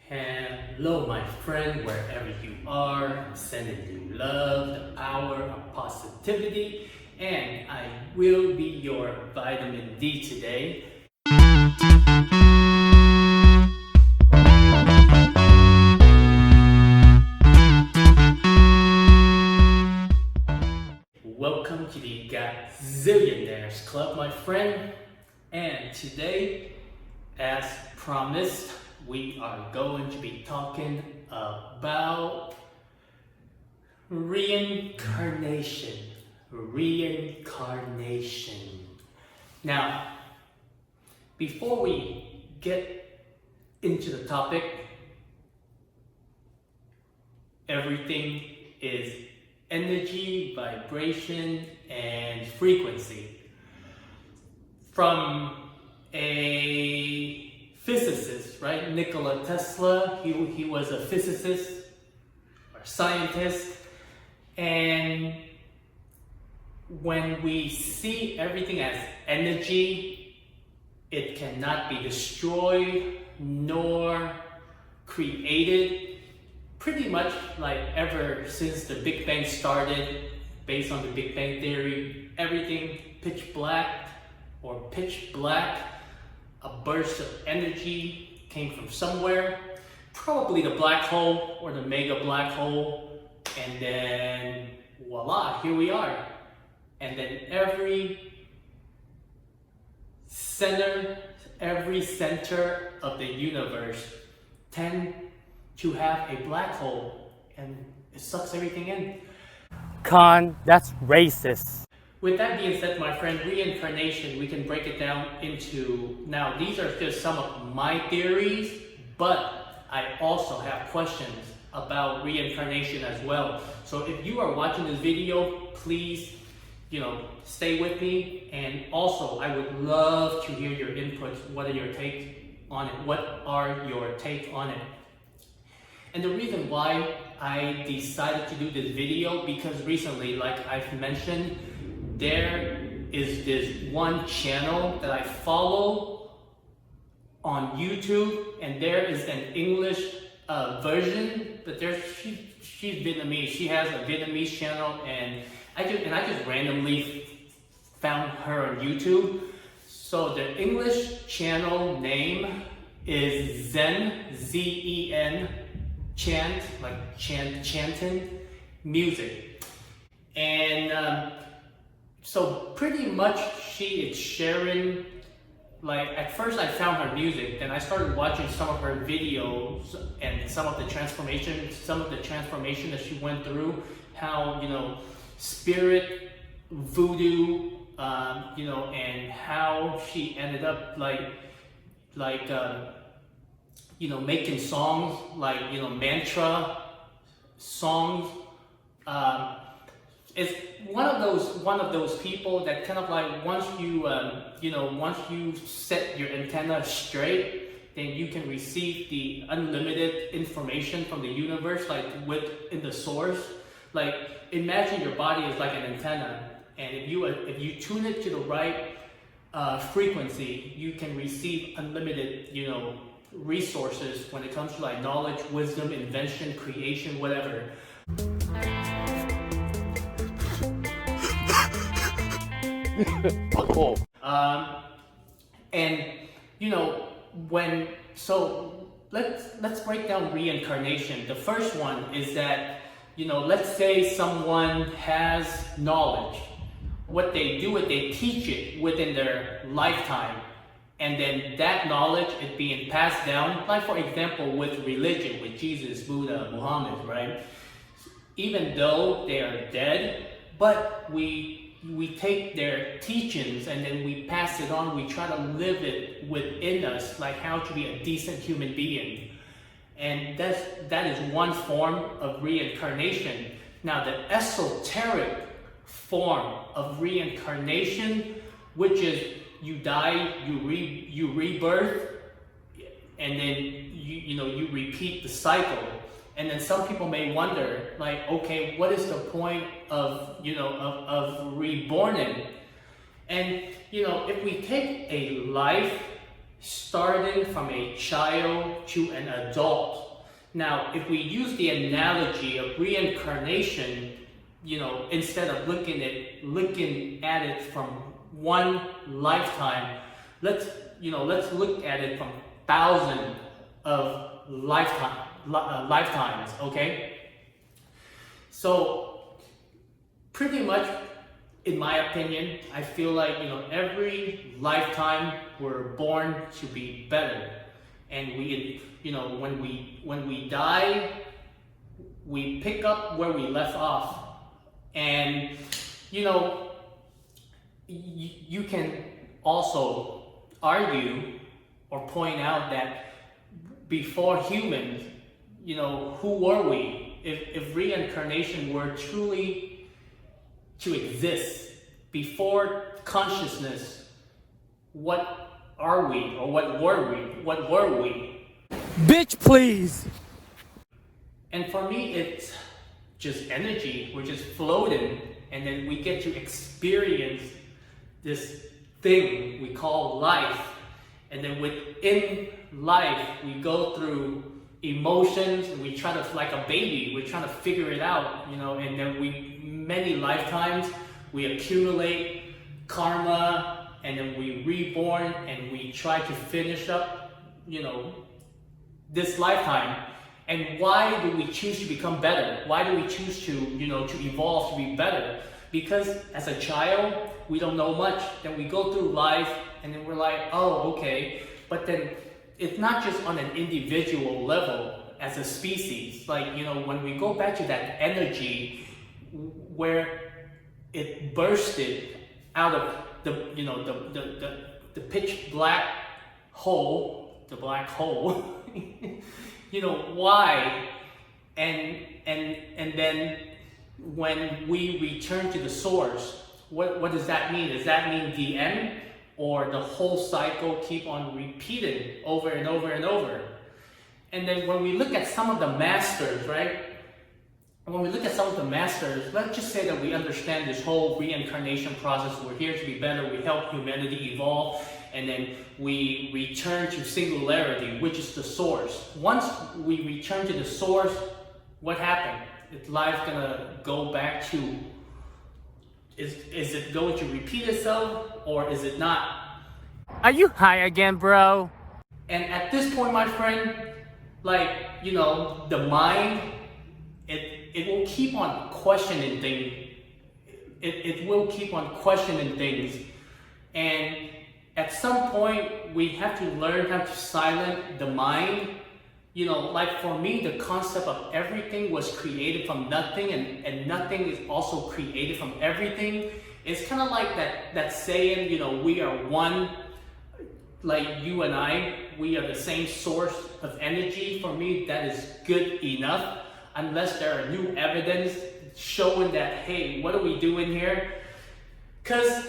Hello, my friend, wherever you are. I'm sending you love, the power of positivity, and I will be your vitamin D today. Welcome to the Gazillionaires Club, my friend. And today, as promised, we are going to be talking about reincarnation. Now, before we get into the topic, everything is energy, vibration, and frequency. From a physicist, right? Nikola Tesla, he was a physicist or scientist, and when we see everything as energy, it cannot be destroyed nor created. Pretty much like ever since the Big Bang started, based on the Big Bang theory, everything pitch black, a burst of energy came from somewhere, probably the black hole or the mega black hole, and then voila, here we are. And then every center of the universe tend to have a black hole, and it sucks everything in. That's racist. With that being said, my friend, reincarnation, we can break it down into, now these are just some of my theories, but I also have questions about reincarnation as well. So if you are watching this video, please, stay with me. And also, I would love to hear your inputs. What are your takes on it? And the reason why I decided to do this video, because recently, like I've mentioned, there is this one channel that I follow on YouTube, and there is an English version, but she's Vietnamese. She has a Vietnamese channel, and I just randomly found her on YouTube. So the English channel name is Zen, Z-E-N, chant, like chanting music. And so pretty much she is sharing, like at first I found her music, then I started watching some of her videos and some of the transformation that she went through, how, spirit, voodoo, and how she ended up making songs like, mantra songs. It's one of those people that kind of like once you set your antenna straight, then you can receive the unlimited information from the universe, like within the source. Like imagine your body is like an antenna, and if you tune it to the right frequency, you can receive unlimited resources when it comes to like knowledge, wisdom, invention, creation, whatever. Let's break down reincarnation. The first one is that, let's say someone has knowledge. What they do is they teach it within their lifetime, and then that knowledge is being passed down. Like for example, with religion, with Jesus, Buddha, Muhammad, right? Even though they are dead, but we take their teachings and then we pass it on. We try to live it within us, like how to be a decent human being. And that is one form of reincarnation. Now the esoteric form of reincarnation, which is you die, you rebirth, and then you repeat the cycle. And then some people may wonder, like, okay, what is the point of reborning? And if we take a life starting from a child to an adult. Now, if we use the analogy of reincarnation, instead of looking at it from one lifetime, let's look at it from thousands of lifetimes, okay? So, pretty much, in my opinion, I feel like, every lifetime we're born to be better. And when we die, we pick up where we left off. And, you can also argue or point out that before humans, who were we? If reincarnation were truly to exist before consciousness, what are we, or what were we? Bitch, please. And for me, it's just energy. We're just floating, and then we get to experience this thing we call life. And then within life, we go through emotions, and we try to, like a baby, we're trying to figure it out, and then many lifetimes, we accumulate karma, and then we reborn, and we try to finish up, this lifetime. And why do we choose to become better? Why do we choose to, to evolve to be better? Because as a child, we don't know much. Then we go through life, and then we're like, oh, okay. But then it's not just on an individual level as a species. Like, when we go back to that energy where it bursted out of the pitch black hole, the black hole. Why? And then when we return to the source, what does that mean? Does that mean the end, or the whole cycle keep on repeating over and over and over? And then when we look at some of the masters, right? When we look at some of the masters, let's just say that we understand this whole reincarnation process. We're here to be better. We help humanity evolve. And then we return to singularity, which is the source. Once we return to the source, what happened? Is life gonna go back to, is it going to repeat itself, or is it not? Are you high again, bro? And at this point, my friend, the mind, it will keep on questioning things. It will keep on questioning things. And at some point, we have to learn how to silence the mind. Like for me, the concept of everything was created from nothing, and nothing is also created from everything. It's kind of like that saying, we are one, like you and I, we are the same source of energy. For me, that is good enough, unless there are new evidence showing that, hey, what are we doing here? Because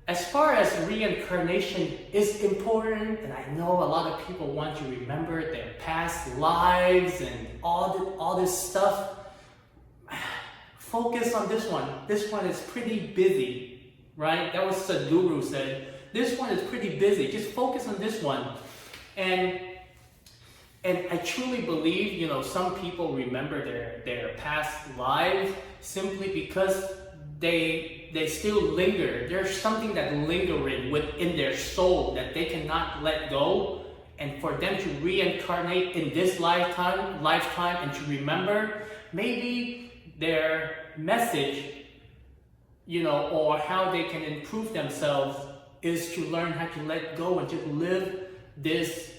as far as reincarnation is important, and I know a lot of people want to remember their past lives and all this stuff, focus on this one. This one is pretty busy, right? That was Sadhguru said. This one is pretty busy. Just focus on this one. And I truly believe, some people remember their past lives simply because they still linger. There's something that lingering within their soul that they cannot let go. And for them to reincarnate in this lifetime and to remember, maybe their message, or how they can improve themselves is to learn how to let go and just live this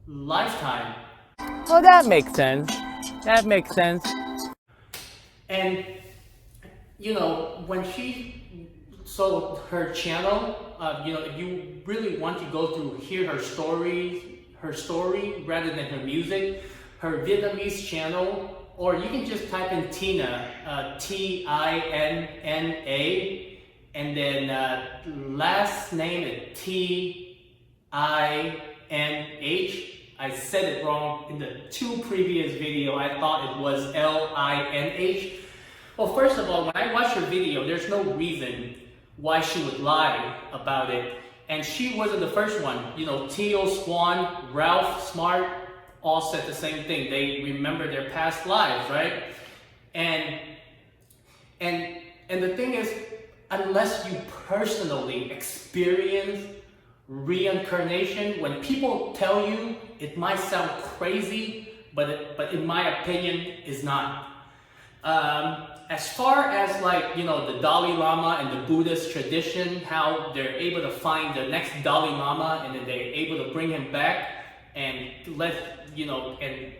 lifetime. Oh, that makes sense. That makes sense. And when she sold her channel, if you really want to go through, hear her story rather than her music, her Vietnamese channel, or you can just type in Tina, Tinna, and then last name is T-I-N-H. I said it wrong in the two previous video. I thought it was L-I-N-H. Well, first of all, when I watched her video, there's no reason why she would lie about it. And she wasn't the first one. You know, Teal, Swan, Ralph, Smart, all said the same thing. They remember their past lives, right? And the thing is, unless you personally experience reincarnation, when people tell you, it might sound crazy, but in my opinion, is not. As far as like, you know, the Dalai Lama and the Buddhist tradition, how they're able to find the next Dalai Lama and then they're able to bring him back and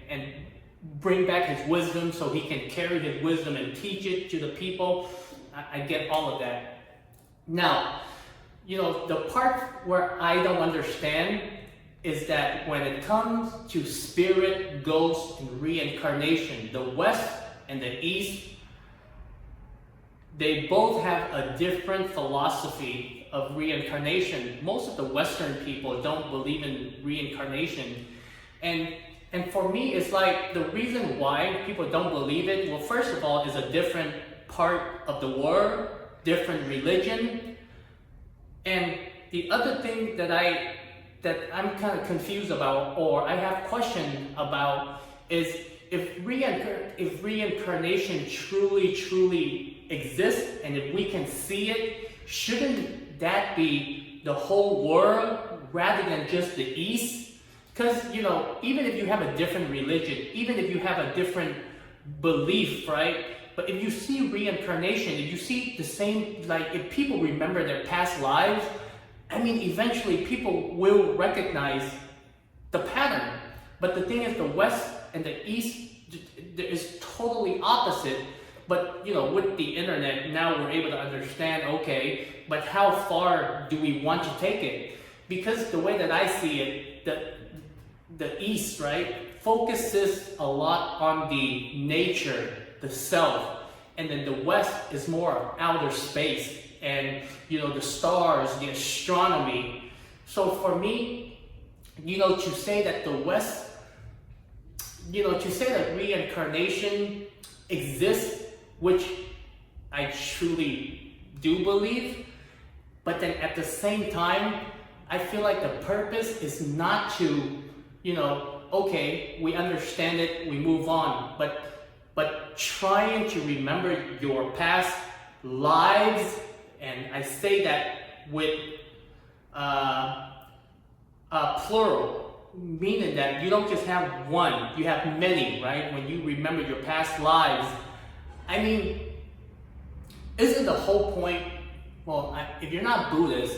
and bring back his wisdom so he can carry his wisdom and teach it to the people. I get all of that. Now, you know, the part where I don't understand is that when it comes to spirit, ghosts, and reincarnation, the West and the East, they both have a different philosophy of reincarnation. Most of the Western people don't believe in reincarnation. And for me, it's like the reason why people don't believe it, well, first of all, is a different part of the world, different religion. And the other thing that I'm kind of confused about, or I have questions about, is if reincarnation truly exists, and if we can see it, shouldn't that be the whole world rather than just the East? Because, you know, even if you have a different religion, even if you have a different belief, right? But if you see reincarnation, if you see the same, like if people remember their past lives, I mean, eventually people will recognize the pattern. But the thing is, the West and the East is totally opposite. But, you know, with the internet, now we're able to understand, okay, but how far do we want to take it? Because the way that I see it, the East, right, focuses a lot on the nature, the self, and then the West is more of outer space and, you know, the stars, the astronomy. So for me, you know, to say that the West, you know, to say that reincarnation exists, which I truly do believe, but then at the same time, I feel like the purpose is not to, you know, okay, we understand it, we move on, but trying to remember your past lives, and I say that with plural, meaning that you don't just have one, you have many, right? When you remember your past lives, I mean, isn't the whole point, well, if you're not Buddhist,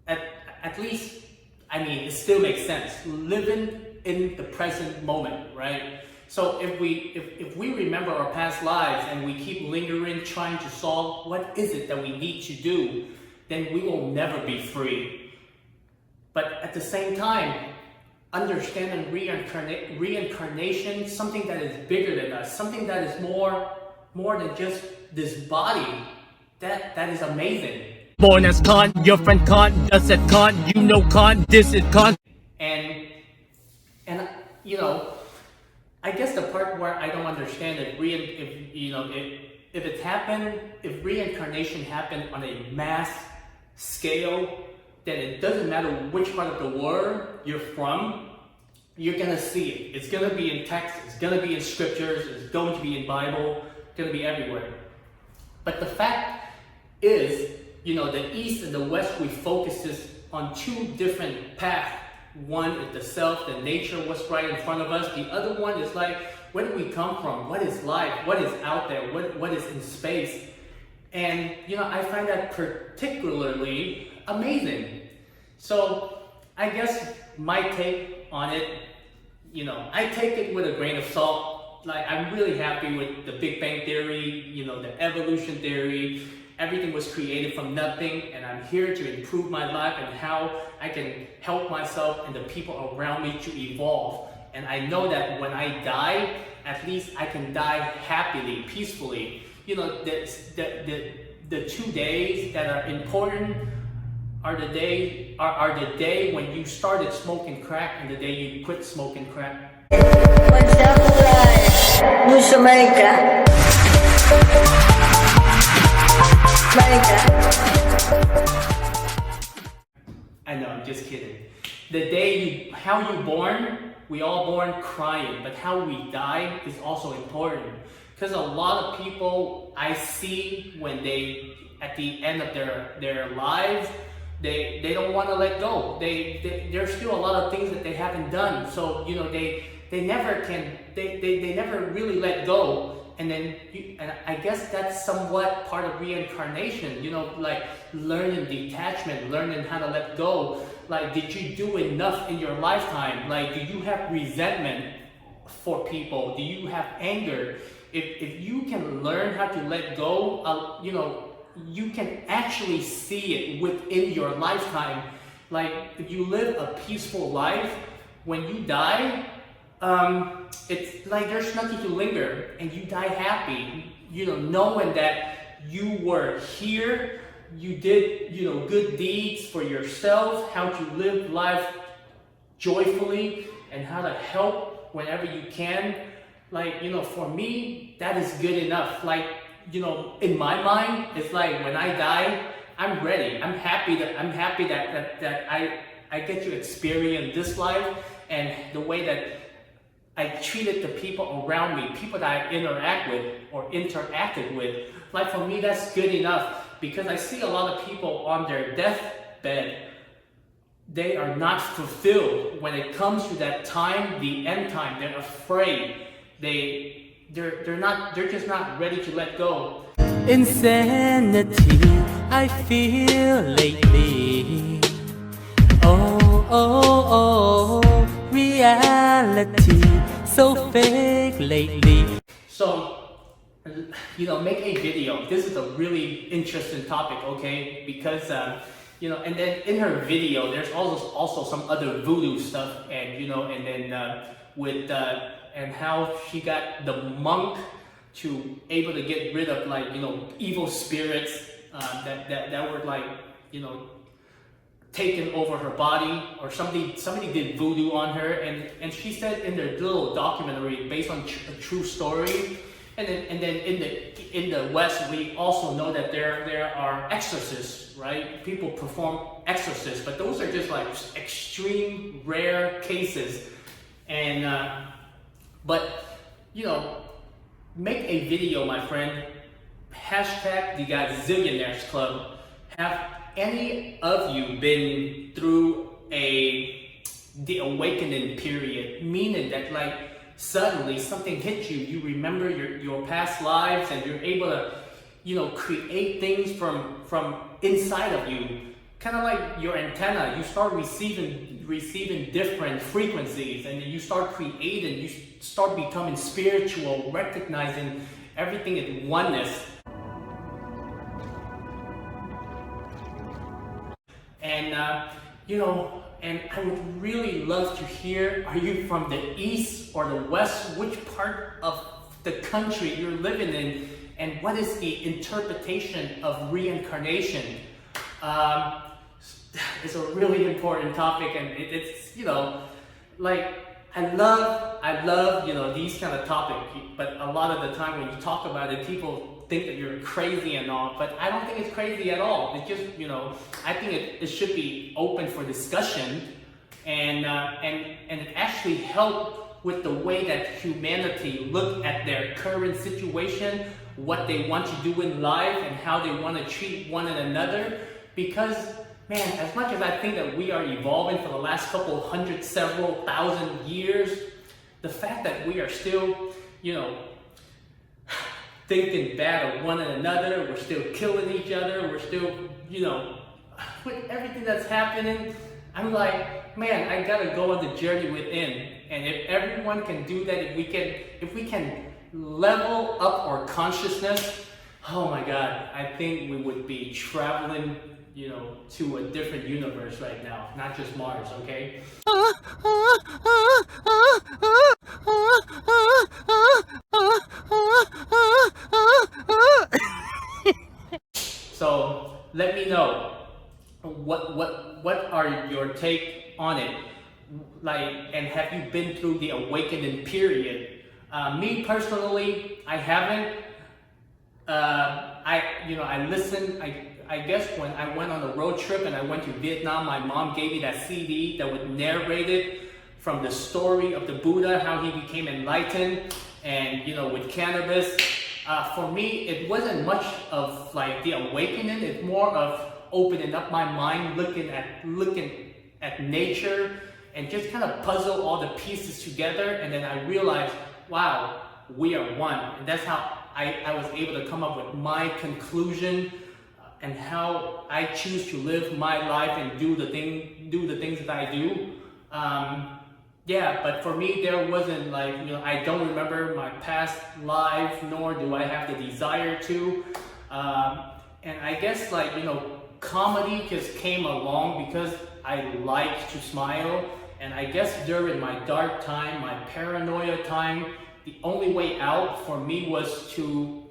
at least, I mean, it still makes sense. Living in the present moment, right? So if we remember our past lives and we keep lingering, trying to solve what is it that we need to do, then we will never be free. But at the same time, understanding reincarnation, something that is bigger than us, something that is more than just this body, that is amazing. Born as con, your friend con, does it con, you know con, this is con. And you know, I guess the part where I don't understand it, if it happened, if reincarnation happened on a mass scale, then it doesn't matter which part of the world you're from, you're gonna see it. It's gonna be in text, it's gonna be in scriptures, it's going to be in Bible, it's gonna be everywhere. But the fact is, you know, the East and the West, we focus on two different paths. One is the self, the nature, what's right in front of us. The other one is like, where do we come from? What is life? What is out there? What is in space? And, you know, I find that particularly amazing. So I guess my take on it, you know, I take it with a grain of salt. Like, I'm really happy with the Big Bang Theory, you know, the evolution theory. Everything was created from nothing, and I'm here to improve my life and how I can help myself and the people around me to evolve. And I know that when I die, at least I can die happily, peacefully. You know, the 2 days that are important are the day when you started smoking crack and the day you quit smoking crack. Mucho America. America. I know, I'm just kidding. The day how you born, we all born crying, but how we die is also important. Because a lot of people I see when they, at the end of their lives, they don't want to let go. There's still a lot of things that they haven't done. So, you know, they never can, they never really let go. And then, and I guess that's somewhat part of reincarnation, you know, like learning detachment, learning how to let go. Like, did you do enough in your lifetime? Like, do you have resentment for people? Do you have anger? If you can learn how to let go, you know, you can actually see it within your lifetime. Like, if you live a peaceful life, when you die, it's like there's nothing to linger, and you die happy, you know, knowing that you were here, you did, you know, good deeds for yourself, how to live life joyfully, and how to help whenever you can. Like, you know, for me, that is good enough. Like, you know, in my mind, it's like when I die, I'm ready. I'm happy that I get to experience this life, and the way that I treated the people around me, people that I interact with or interacted with. Like, for me, that's good enough, because I see a lot of people on their deathbed, they are not fulfilled. When it comes to that time, the end time, they're afraid. They're just not ready to let go. Insanity I feel lately. Oh, oh, oh, reality so fake lately. So, you know, make a video. This is a really interesting topic, okay? Because, you know, and then in her video, there's also some other voodoo stuff, and, you know, and then with, and how she got the monk to able to get rid of, like, you know, evil spirits that were, like, you know, taken over her body, or somebody did voodoo on her, and she said in their little documentary based on a true story. And then in the West, we also know that there are exorcists, right? People perform exorcists, but those are just like extreme rare cases. And but, you know, make a video, my friend. Hashtag the Gazillionaires Club. Have any of you been through the awakening period? Meaning that, like, suddenly something hits you, you remember your past lives, and you're able to, you know, create things from inside of you. Kind of like your antenna, you start receiving different frequencies, and you start creating, you start becoming spiritual, recognizing everything in oneness. And you know, and I would really love to hear, are you from the East or the West? Which part of the country you're living in, and what is the interpretation of reincarnation? It's a really important topic, and it's, you know, like, I love, you know, these kind of topics, but a lot of the time when you talk about it, people think that you're crazy and all, but I don't think it's crazy at all. It's just, you know, I think it should be open for discussion, and it actually help with the way that humanity look at their current situation, what they want to do in life, and how they want to treat one another. Because, man, as much as I think that we are evolving for the last couple hundred, several thousand years, the fact that we are still, you know, thinking bad of one another, we're still killing each other, we're still, you know, with everything that's happening, I'm like, man, I gotta go on the journey within. And if everyone can do that, if we can level up our consciousness, oh my God, I think we would be traveling, you know, to a different universe right now, not just Mars, okay? So let me know what are your take on it, like, and have you been through the awakening period? Me personally, I haven't. I listen. I guess when I went on a road trip and I went to Vietnam, my mom gave me that CD that would narrate it from the story of the Buddha, how he became enlightened, and with cannabis. For me, it wasn't much of like the awakening. It's more of opening up my mind, looking at nature, and just kind of puzzle all the pieces together. And then I realized, wow, we are one. And that's how I was able to come up with my conclusion and how I choose to live my life and do the things that I do. Yeah, but for me, there wasn't like, I don't remember my past life, nor do I have the desire to. And I guess like, comedy just came along because I like to smile. And I guess during my dark time, my paranoia time, the only way out for me was to,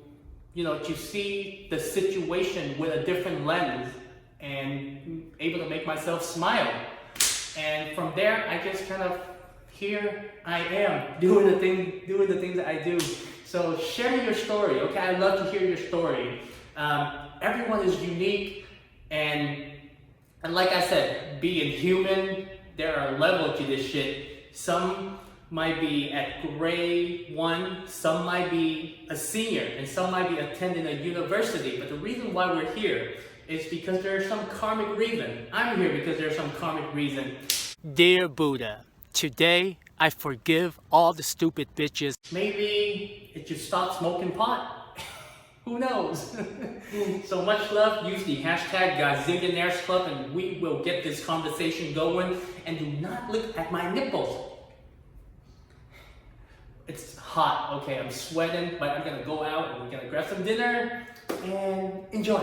to see the situation with a different lens and able to make myself smile. And from there, I just kind of, here I am doing the things that I do. So share your story, okay? I'd love to hear your story. Everyone is unique, and like I said, being human, there are levels to this shit. Some might be at grade 1, some might be a senior, and some might be attending a university. But the reason why we're here is because there's some karmic reason. I'm here because there's some karmic reason. Dear Buddha, today I forgive all the stupid bitches. Maybe it should stop smoking pot. Who knows? So much love. Use the hashtag Gazillionaires Club and we will get this conversation going. And do not look at my nipples. It's hot. Okay, I'm sweating, but I'm gonna go out and we're gonna grab some dinner and enjoy.